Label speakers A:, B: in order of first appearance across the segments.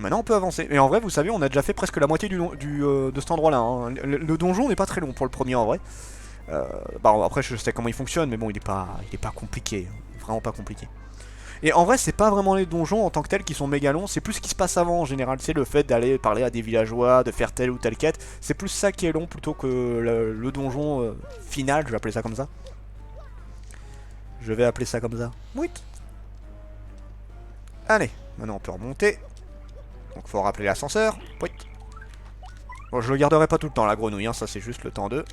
A: maintenant on peut avancer. Et en vrai, vous savez, on a déjà fait presque la moitié de cet endroit-là. Hein. Le donjon n'est pas très long pour le premier en vrai. Bah après, je sais comment il fonctionne, mais bon, il est pas compliqué. Vraiment pas compliqué. Et en vrai, c'est pas vraiment les donjons en tant que tels qui sont méga longs, c'est plus ce qui se passe avant en général. C'est le fait d'aller parler à des villageois, de faire telle ou telle quête. C'est plus ça qui est long plutôt que le donjon final, je vais appeler ça comme ça. Je vais appeler ça comme ça. Oui. Allez, maintenant on peut remonter. Donc faut rappeler l'ascenseur. Oui. Bon, je le garderai pas tout le temps la grenouille, hein, ça c'est juste le temps de...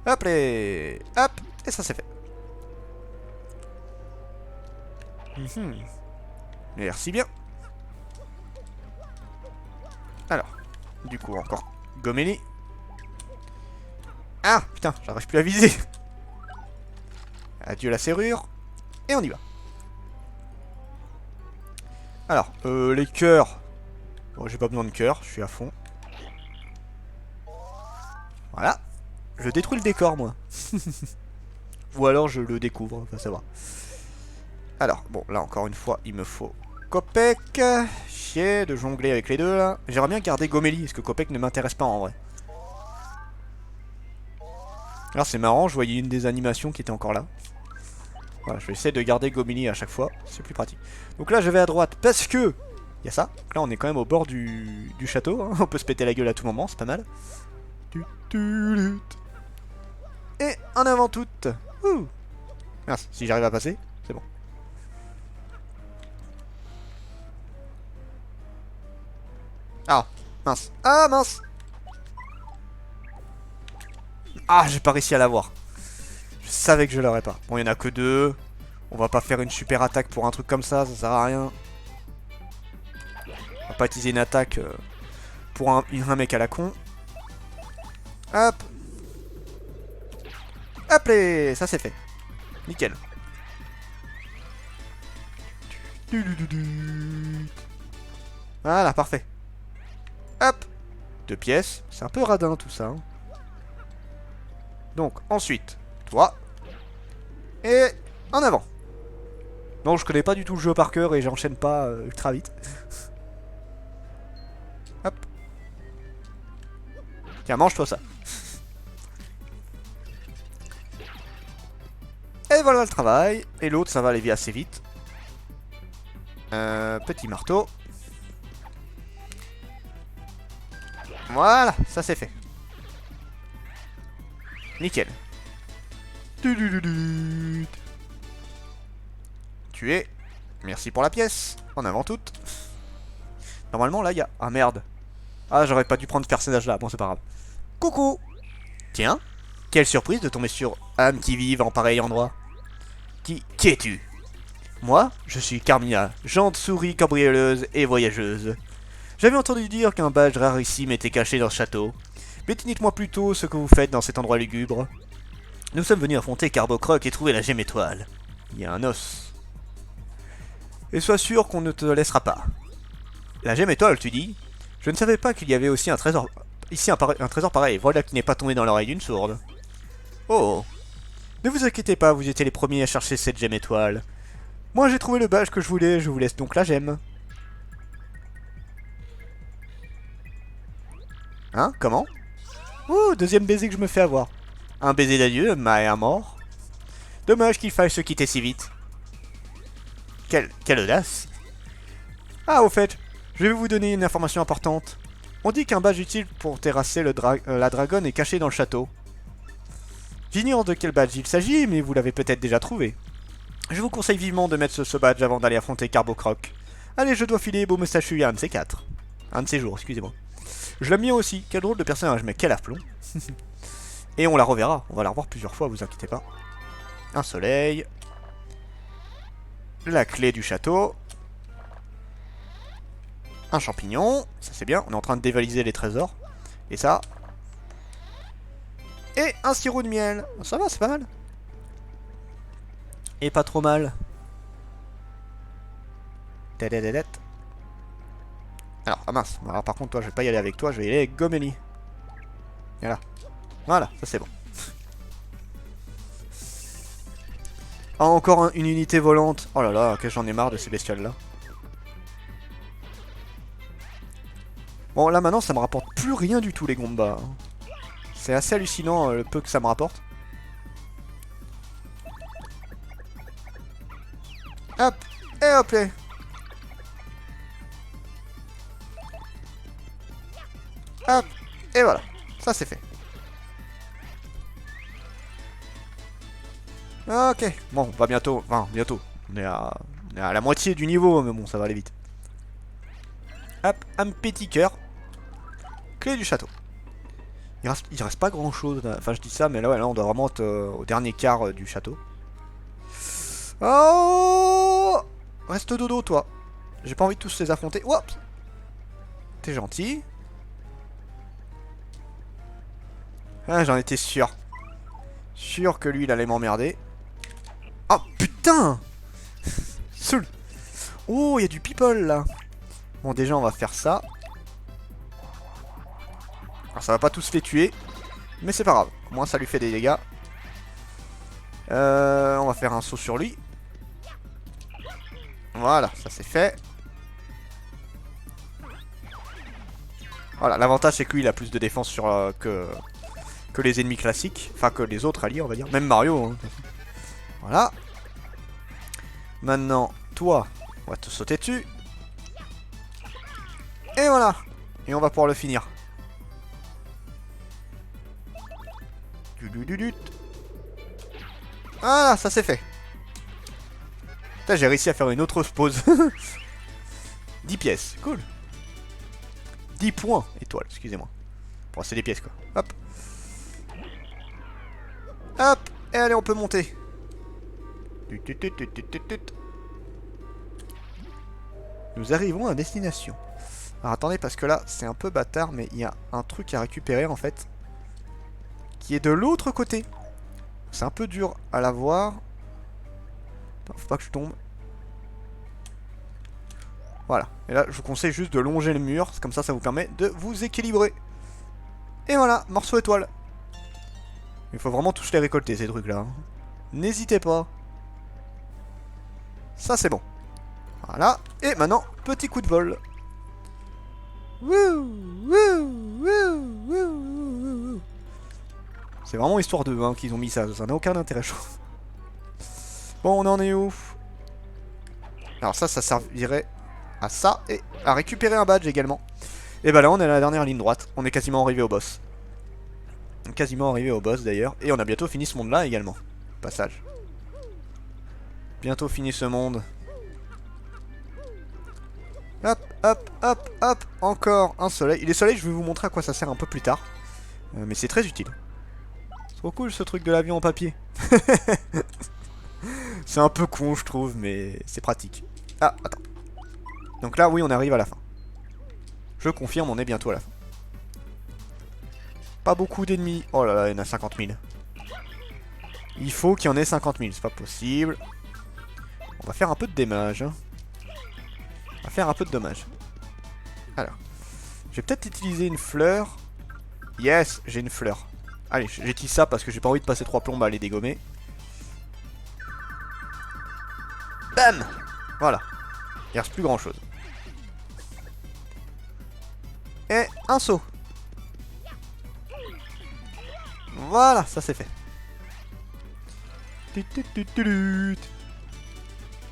A: Hop les... Hop, et ça c'est fait. Merci bien. Alors, du coup encore Gomélie. Ah, putain, j'arrive plus à viser. Adieu la serrure. Et on y va. Alors, les cœurs. Bon, j'ai pas besoin de cœur, je suis à fond. Voilà. Je détruis le décor, moi. Ou alors je le découvre, on va savoir. Alors, bon, là encore une fois, il me faut Kopek. Chier de jongler avec les deux, là. J'aimerais bien garder Gomélie, parce que Kopek ne m'intéresse pas en vrai. Alors c'est marrant, je voyais une des animations qui était encore là. Voilà, je vais essayer de garder Gomélie à chaque fois, c'est plus pratique. Donc là, je vais à droite parce que... Il y a ça. Donc là, on est quand même au bord du château. Hein. On peut se péter la gueule à tout moment, c'est pas mal. Et en avant toute. Ouh. Mince, si j'arrive à passer, c'est bon. Ah, mince. Ah, mince. Ah, j'ai pas réussi à l'avoir. Je savais que je l'aurais pas. Bon, il y en a que deux. On va pas faire une super attaque pour un truc comme ça sert à rien. On va pas utiliser une attaque pour un mec à la con. Hop. Hop, et ça c'est fait. Nickel. Voilà, parfait. Hop. 2 pièces. C'est un peu radin tout ça. Hein. Donc, ensuite, toi. Et en avant. Non, je connais pas du tout le jeu par cœur et j'enchaîne pas ultra vite. Hop. Tiens, mange-toi ça. Et voilà le travail. Et l'autre, ça va aller assez vite. Petit marteau. Voilà, ça c'est fait. Nickel. Tué. Merci pour la pièce. En avant toute. Normalement, là, il y a... Ah, merde. Ah, j'aurais pas dû prendre ce personnage-là. Bon, c'est pas grave. Coucou. Tiens. Quelle surprise de tomber sur âme qui vive en pareil endroit. Qui es-tu? Moi, je suis Carmina, jante souris cambrioleuse et voyageuse. J'avais entendu dire qu'un badge rarissime était caché dans ce château. Mais dites-moi plutôt ce que vous faites dans cet endroit lugubre. Nous sommes venus affronter Carbocroc et trouver la gemme étoile. Il y a un os. Et sois sûr qu'on ne te laissera pas. La gemme étoile, tu dis? Je ne savais pas qu'il y avait aussi un trésor... Ici un trésor pareil, voilà qui n'est pas tombé dans l'oreille d'une sourde. Oh. Ne vous inquiétez pas, vous étiez les premiers à chercher cette gemme étoile. Moi j'ai trouvé le badge que je vous laisse donc la gemme. Hein? Comment? Ouh, deuxième baiser que je me fais avoir. Un baiser d'adieu, mais un mort. Dommage qu'il faille se quitter si vite. Quelle audace. Ah, au fait, je vais vous donner une information importante. On dit qu'un badge utile pour terrasser la dragonne est caché dans le château. J'ignore de quel badge il s'agit, mais vous l'avez peut-être déjà trouvé. Je vous conseille vivement de mettre ce badge avant d'aller affronter Carbocroc. Allez, je dois filer beau moustachu à un de ces quatre. Un de ces jours, excusez-moi. Je l'aime bien aussi, quel drôle de personnage, mais quel aplomb. Et on la reverra, on va la revoir plusieurs fois, vous inquiétez pas. Un soleil. La clé du château. Un champignon, ça c'est bien, on est en train de dévaliser les trésors. Et ça. Et un sirop de miel, ça va, c'est pas mal. Et pas trop mal. Alors, ah mince, alors, par contre toi je vais pas y aller avec toi, je vais y aller avec Gomélie. Voilà. Voilà, ça c'est bon. Ah, encore une unité volante. Oh là là, que j'en ai marre de ces bestioles là. Bon, là maintenant, ça me rapporte plus rien du tout, les Gombas. C'est assez hallucinant le peu que ça me rapporte. Hop, et hop là. Hop, et voilà. Ça, c'est fait. Ok, bon, on va bientôt. Enfin, bientôt. On est à la moitié du niveau, mais bon, ça va aller vite. Hop, un petit cœur. Clé du château. Il reste pas grand chose. Enfin, je dis ça, mais là, ouais, là on doit vraiment être au dernier quart du château. Oh! Reste dodo, toi. J'ai pas envie de tous les affronter. Oups! T'es gentil. Ah, j'en étais sûr. Sûr que lui, il allait m'emmerder. Oh, putain! Soul. Oh, il y a du people, là. Bon, déjà, on va faire ça. Alors, ça va pas tous les tuer. Mais c'est pas grave. Au moins, ça lui fait des dégâts. On va faire un saut sur lui. Voilà, ça c'est fait. Voilà, l'avantage c'est que lui il a plus de défense sur, que les ennemis classiques. Enfin, que les autres alliés, on va dire. Même Mario. Hein. Voilà. Maintenant, toi, on va te sauter dessus. Et voilà. Et on va pouvoir le finir. Voilà, ça c'est fait. Putain, j'ai réussi à faire une autre pause. 10 pièces, cool. 10 points, étoile, excusez-moi. Bon, c'est des pièces quoi. Hop. Hop. Et allez, on peut monter. Nous arrivons à destination. Alors attendez, parce que là, c'est un peu bâtard, mais il y a un truc à récupérer en fait. Qui est de l'autre côté. C'est un peu dur à la voir. Faut pas que je tombe. Voilà. Et là, je vous conseille juste de longer le mur. Comme ça vous permet de vous équilibrer. Et voilà, morceau étoile. Il faut vraiment tous les récolter, ces trucs-là. Hein. N'hésitez pas. Ça, c'est bon. Voilà. Et maintenant, petit coup de vol. C'est vraiment histoire d'eux hein, qu'ils ont mis ça. Ça n'a aucun intérêt, je trouve. Bon, on en est où? Alors ça servirait à ça et à récupérer un badge également. Et bah là, on est à la dernière ligne droite. On est quasiment arrivé au boss. Quasiment arrivé au boss d'ailleurs. Et on a bientôt fini ce monde-là également. Passage. Bientôt fini ce monde. Hop, hop, hop, hop. Encore un soleil. Les soleils, je vais vous montrer à quoi ça sert un peu plus tard. Mais c'est très utile. C'est trop cool ce truc de l'avion en papier. C'est un peu con, je trouve, mais c'est pratique. Ah, attends. Donc là, oui, on arrive à la fin. Je confirme, on est bientôt à la fin. Pas beaucoup d'ennemis. Oh là là, il y en a 50 000. Il faut qu'il y en ait 50 000, c'est pas possible. On va faire un peu de dommage. Hein. On va faire un peu de dommage. Alors, je vais peut-être utiliser une fleur. Yes, j'ai une fleur. Allez, j'utilise ça parce que j'ai pas envie de passer 3 plombes à les dégommer. Bam! Voilà. Il reste plus grand chose. Et un saut. Voilà, ça c'est fait.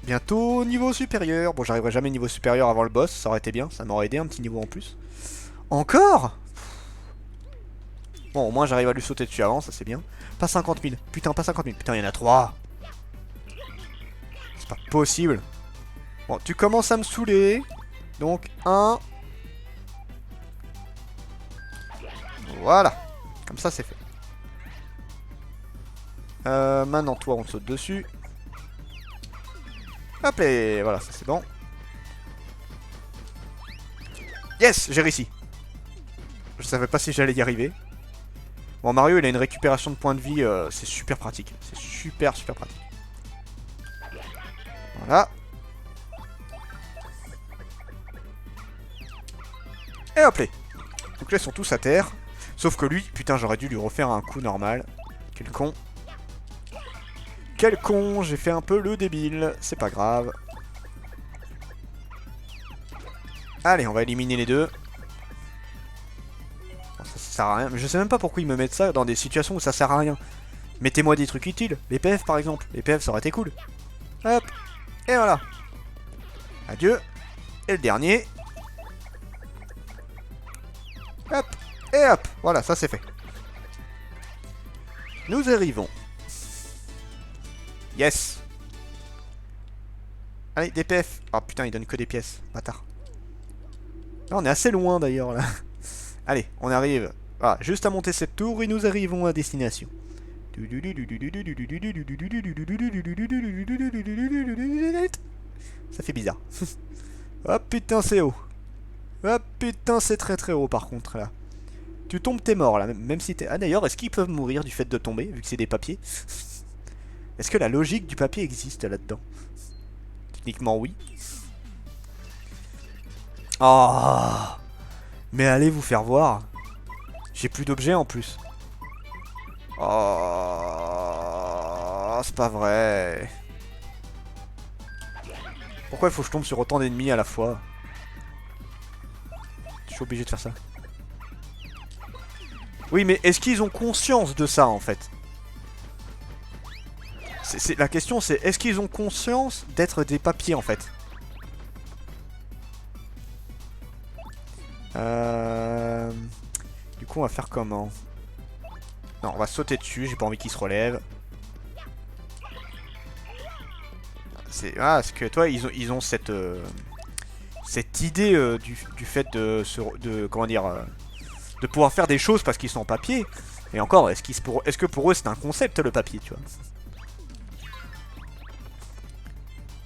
A: Bientôt niveau supérieur. Bon, j'arriverai jamais niveau supérieur avant le boss, ça aurait été bien, ça m'aurait aidé un petit niveau en plus. Encore? Bon, au moins j'arrive à lui sauter dessus avant, ça c'est bien. Pas 50 000, putain, pas 50 000, putain, il y en a 3. C'est pas possible. Bon, tu commences à me saouler. Donc, 1. Voilà. Comme ça, c'est fait. Maintenant, toi, on te saute dessus. Hop, et voilà, ça c'est bon. Yes, j'ai réussi. Je savais pas si j'allais y arriver. Bon, Mario, il a une récupération de points de vie. C'est super pratique. C'est super, super pratique. Voilà. Et hop là. Donc là, ils sont tous à terre. Sauf que lui, putain, j'aurais dû lui refaire un coup normal. Quel con. Quel con, j'ai fait un peu le débile. C'est pas grave. Allez, on va éliminer les deux. sert à rien. Je sais même pas pourquoi ils me mettent ça dans des situations où ça sert à rien. Mettez-moi des trucs utiles. Les PF par exemple. Les PF ça aurait été cool. Hop. Et voilà. Adieu. Et le dernier. Hop. Et hop. Voilà, ça c'est fait. Nous arrivons. Yes. Allez, des PF. Oh putain, il donne que des pièces. Bâtard. Là, on est assez loin d'ailleurs là. Allez, on arrive. Voilà, juste à monter cette tour et nous arrivons à destination. Ça fait bizarre. Oh putain, c'est haut. Oh putain, c'est très très haut par contre là. Tu tombes, t'es mort là, même si t'es... Ah d'ailleurs, est-ce qu'ils peuvent mourir du fait de tomber, vu que c'est des papiers? Est-ce que la logique du papier existe là-dedans? Techniquement oui. Oh, mais allez vous faire voir. J'ai plus d'objets en plus. Oh, c'est pas vrai. Pourquoi il faut que je tombe sur autant d'ennemis à la fois? Je suis obligé de faire ça. Oui, mais est-ce qu'ils ont conscience de ça en fait? La question c'est, est-ce qu'ils ont conscience d'être des papiers en fait? Du coup on va faire comment? Non, on va sauter dessus, j'ai pas envie qu'ils se relèvent. Ah, parce que toi ils ont cette idée du fait de comment dire de pouvoir faire des choses parce qu'ils sont en papier. Et encore, est-ce que pour eux c'est un concept le papier, tu vois?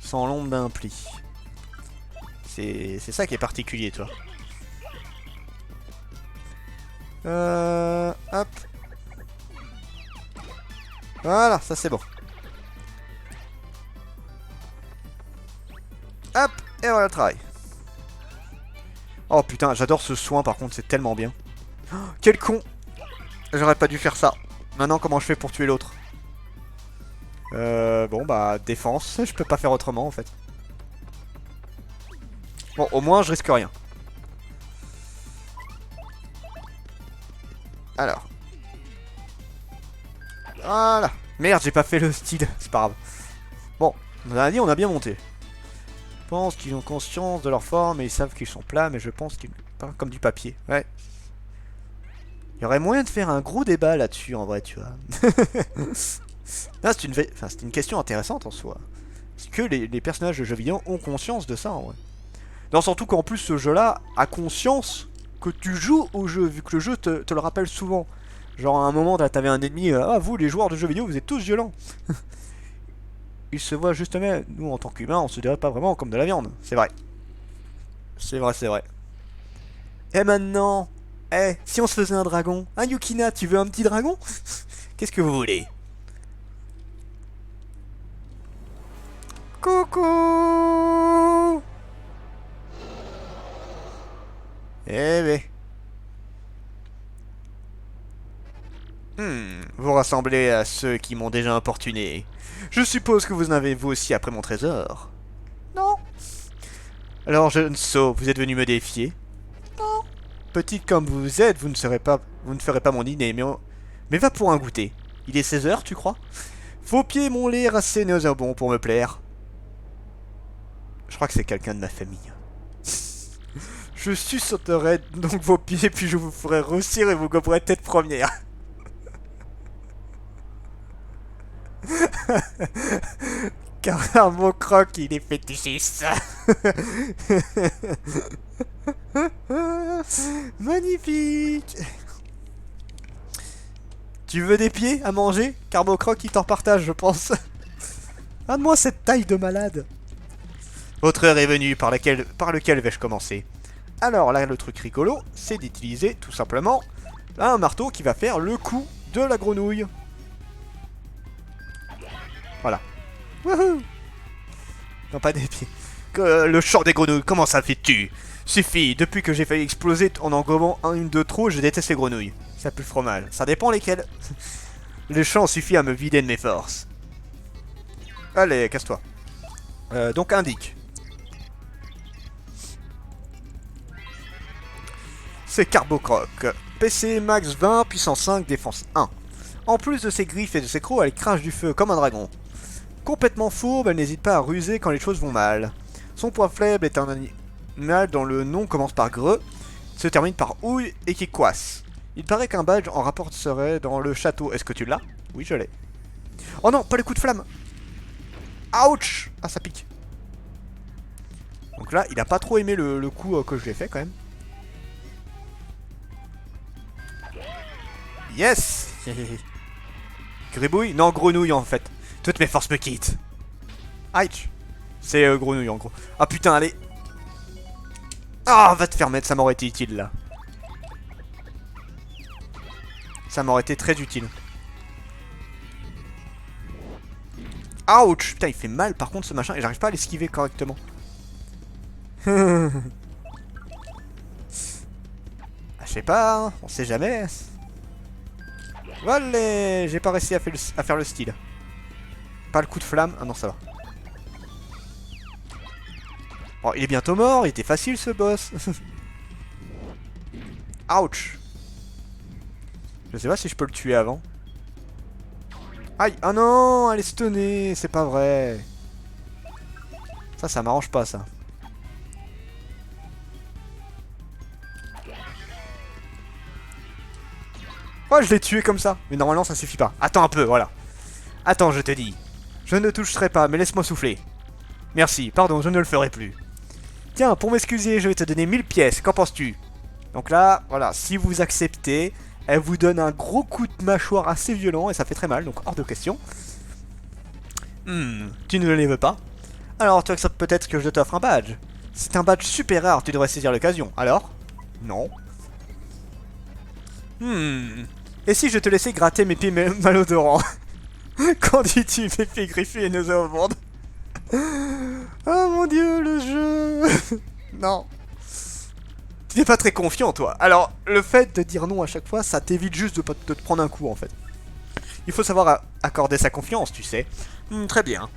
A: Sans l'ombre d'un pli. C'est ça qui est particulier, toi. Hop. Voilà, ça c'est bon. Hop, et voilà le travail. Oh putain, j'adore ce soin par contre, c'est tellement bien. Oh, quel con! J'aurais pas dû faire ça. Maintenant, comment je fais pour tuer l'autre? Bon bah, défense, je peux pas faire autrement en fait. Bon, au moins je risque rien. Alors. Voilà. Merde, j'ai pas fait le style, c'est pas grave. Bon, on a dit, on a bien monté. Je pense qu'ils ont conscience de leur forme et ils savent qu'ils sont plats, mais je pense qu'ils parlent comme du papier. Ouais. Il y aurait moyen de faire un gros débat là-dessus en vrai, tu vois. C'est une question intéressante en soi. Est-ce que les personnages de jeux vidéo ont conscience de ça en vrai? Non, surtout qu'en plus ce jeu-là a conscience que tu joues au jeu, vu que le jeu te le rappelle souvent. Genre à un moment t'avais un ennemi, ah vous les joueurs de jeux vidéo vous êtes tous violents. Il se voit justement, nous en tant qu'humains on se dirait pas vraiment comme de la viande. C'est vrai. C'est vrai, c'est vrai. Et maintenant, si on se faisait un dragon? Hein Yukina, tu veux un petit dragon? Qu'est-ce que vous voulez? Coucou! Eh ben. Vous rassemblez à ceux qui m'ont déjà importuné. Je suppose que vous en avez vous aussi après mon trésor. Non. Alors, jeune sot, vous êtes venu me défier? Non. Petite comme vous êtes, vous ne ferez pas mon dîner, mais va pour un goûter. Il est 16h, tu crois? Vos pieds m'ont l'air assez nauséabonds pour me plaire. Je crois que c'est quelqu'un de ma famille. Je suçoterai donc vos pieds, puis je vous ferai grossir et vous goberez tête première. Car mon croc, il est fétichiste. Magnifique. Tu veux des pieds à manger? Carbocroc, il t'en partage, je pense. Donne-moi cette taille de malade. Votre heure est venue, par lequel vais-je commencer? Alors là, le truc rigolo, c'est d'utiliser tout simplement un marteau qui va faire le coup de la grenouille. Voilà. Wouhou! Non, pas des pieds. Le chant des grenouilles, comment ça fait-tu? Suffit, depuis que j'ai failli exploser en engobant une de trop, je déteste les grenouilles. Ça pue le fromage. Ça dépend lesquelles. Le chant suffit à me vider de mes forces. Allez, casse-toi. Donc indique. C'est Carbocroc. PC max 20, puissance 5, défense 1. En plus de ses griffes et de ses crocs, elle crache du feu comme un dragon. Complètement fourbe, elle n'hésite pas à ruser quand les choses vont mal. Son point faible est un animal dont le nom commence par greux, se termine par ouille et qui coisse. Il paraît qu'un badge en rapport serait dans le château. Est-ce que tu l'as? Oui, je l'ai. Oh non, pas le coup de flamme. Ouch. Ah, ça pique. Donc là, il a pas trop aimé le coup que je lui ai fait quand même. Yes. Gribouille? Non, grenouille en fait. Toutes mes forces me quittent. Aïe. C'est grenouille en gros. Ah putain, allez. Ah, va te faire mettre, ça m'aurait été utile là. Ça m'aurait été très utile. Ouch. Putain, il fait mal par contre ce machin et j'arrive pas à l'esquiver correctement. Ah, je sais pas, hein, on sait jamais. Voilà, j'ai pas réussi à faire le style. Pas le coup de flamme. Ah non, ça va. Oh, il est bientôt mort, il était facile ce boss. Ouch. Je sais pas si je peux le tuer avant. Aïe, ah non, elle est stunnée, c'est pas vrai. Ça m'arrange pas ça. Oh, je l'ai tué comme ça. Mais normalement, ça suffit pas. Attends un peu, voilà. Attends, je te dis. Je ne toucherai pas, mais laisse-moi souffler. Merci, pardon, je ne le ferai plus. Tiens, pour m'excuser, je vais te donner 1000 pièces. Qu'en penses-tu? Donc là, voilà, si vous acceptez, elle vous donne un gros coup de mâchoire assez violent et ça fait très mal, donc hors de question. Tu ne les veux pas? Alors, tu acceptes peut-être que je t'offre un badge. C'est un badge super rare, tu devrais saisir l'occasion. Alors? Non. Et si je te laissais gratter mes pieds malodorants? Qu'en dis-tu, mes pieds griffés et nauséabondes? Oh mon dieu, le jeu. Non. Tu n'es pas très confiant, toi. Alors, le fait de dire non à chaque fois, ça t'évite juste de te prendre un coup, en fait. Il faut savoir accorder sa confiance, tu sais. Très bien.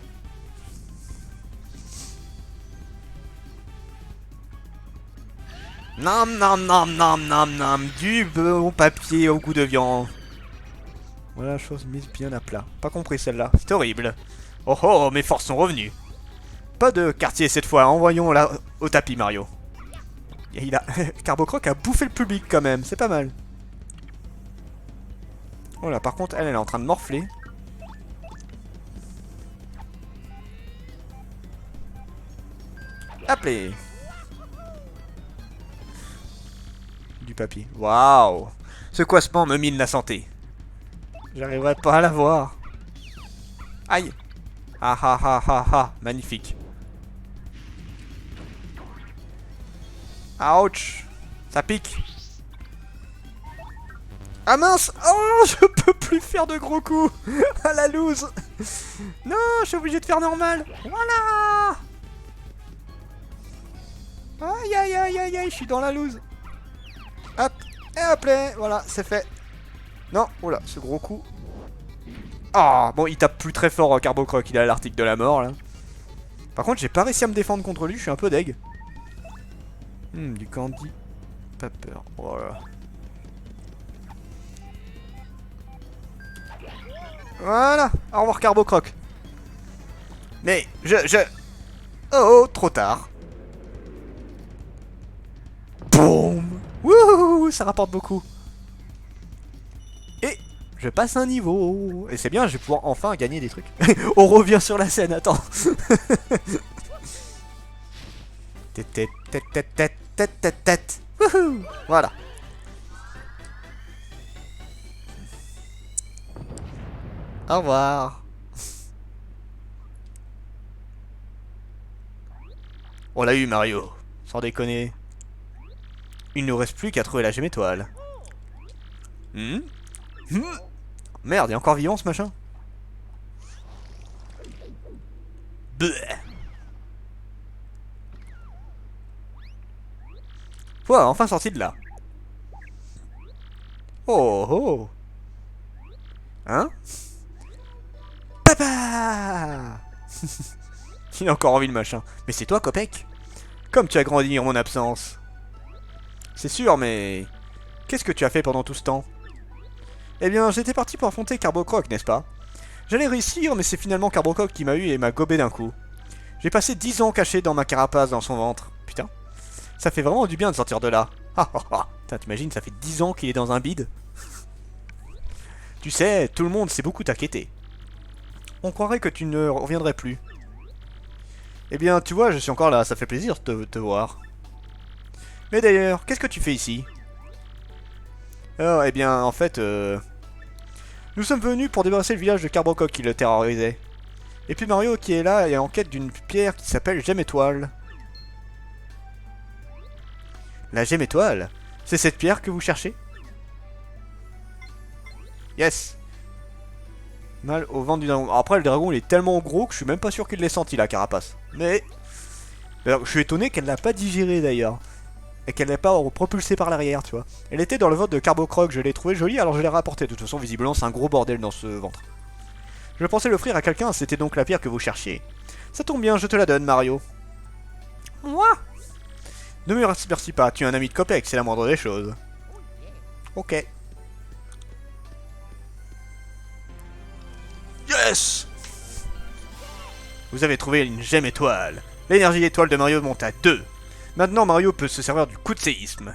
A: Nam nam nam nam nam nam. Du bon papier au goût de viande. Voilà la chose mise bien à plat. Pas compris celle-là. C'est horrible. Oh oh, mes forces sont revenues. Pas de quartier cette fois. Envoyons là au tapis, Mario. Et il a... Carbocroc a bouffé le public quand même. C'est pas mal. Oh là, par contre, elle est en train de morfler. Appelez. Du papier. Waouh. Ce coincement me mine la santé. J'arriverai pas à la voir. Aïe. Ah ah ah ah ah. Magnifique. Ouch. Ça pique. Ah mince. Oh, je peux plus faire de gros coups. À la loose. Non, je suis obligé de faire normal. Voilà. Aïe aïe aïe aïe aïe, je suis dans la loose. Hop. Et hop là. Voilà, c'est fait. Non, oula, ce gros coup. Ah, bon, il tape plus très fort, Carbocroc, il est à l'article de la mort, là. Par contre, j'ai pas réussi à me défendre contre lui, je suis un peu deg. Du candy. Pas peur. Voilà. Voilà. Au revoir, Carbocroc. Mais, Oh, trop tard. Boum. Wouhou, ça rapporte beaucoup. Et je passe un niveau. Et c'est bien, je vais pouvoir enfin gagner des trucs. On revient sur la scène, attends. Wouhou. Voilà. Au revoir. On l'a eu, Mario. Sans déconner. Il ne nous reste plus qu'à trouver la gemme étoile. Merde, il est encore vivant ce machin. Bleh. Voilà, enfin sorti de là. Oh oh. Hein? Papa. Il a encore envie le machin. Mais c'est toi, Copec? Comme tu as grandi en mon absence. C'est sûr, mais... Qu'est-ce que tu as fait pendant tout ce temps? Eh bien, j'étais parti pour affronter Carbocroc, n'est-ce pas? J'allais réussir, mais c'est finalement Carbocroc qui m'a eu et m'a gobé d'un coup. J'ai passé 10 ans caché dans ma carapace dans son ventre. Putain. Ça fait vraiment du bien de sortir de là. Ah ah ah. Putain, t'imagines, ça fait 10 ans qu'il est dans un bide. Tu sais, tout le monde s'est beaucoup inquiété. On croirait que tu ne reviendrais plus. Eh bien, tu vois, je suis encore là, ça fait plaisir de te voir. Mais d'ailleurs, qu'est-ce que tu fais ici? Oh, eh bien, en fait, nous sommes venus pour débarrasser le village de Carbocroc qui le terrorisait. Et puis Mario qui est là est en quête d'une pierre qui s'appelle Gemme Étoile. La Gemme Étoile? C'est cette pierre que vous cherchez? Yes. Mal au ventre du dragon. Après, le dragon il est tellement gros que je suis même pas sûr qu'il l'ait senti la carapace. Mais... alors, je suis étonné qu'elle l'a pas digéré d'ailleurs. Et qu'elle l'ait pas propulsé par l'arrière, tu vois. Elle était dans le ventre de Carbocroc, je l'ai trouvé jolie, alors je l'ai rapportée. De toute façon, visiblement, c'est un gros bordel dans ce ventre. Je pensais l'offrir à quelqu'un, c'était donc la pierre que vous cherchiez. Ça tombe bien, je te la donne, Mario. Moi? Ne me remercie pas, tu es un ami de Copec, c'est la moindre des choses. Ok. Yes! Vous avez trouvé une gemme étoile. L'énergie étoile de Mario monte à 2. Maintenant, Mario peut se servir du coup de séisme.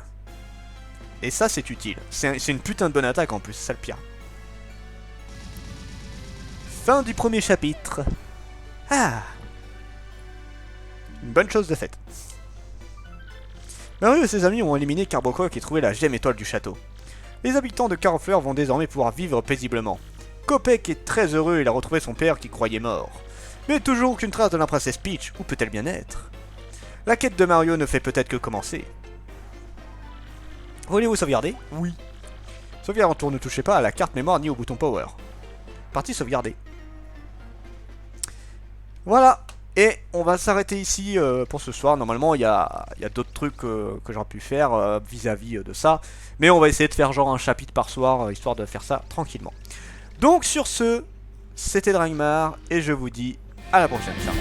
A: Et ça, c'est utile. C'est une putain de bonne attaque en plus, c'est ça le pire. Fin du premier chapitre. Ah! Une bonne chose de faite. Mario et ses amis ont éliminé Carbocroc et trouvé la gemme étoile du château. Les habitants de Carrefleur vont désormais pouvoir vivre paisiblement. Copec est très heureux, il a retrouvé son père qui croyait mort. Mais toujours aucune trace de la princesse Peach, où peut-elle bien être? La quête de Mario ne fait peut-être que commencer. Voulez-vous sauvegarder? Oui. Sauvegarde en tour, ne touchez pas à la carte mémoire ni au bouton power. Partie sauvegarder. Voilà. Et on va s'arrêter ici pour ce soir. Normalement, il y a d'autres trucs que j'aurais pu faire vis-à-vis de ça. Mais on va essayer de faire genre un chapitre par soir, histoire de faire ça tranquillement. Donc sur ce, c'était Dragmar, et je vous dis à la prochaine. Ciao.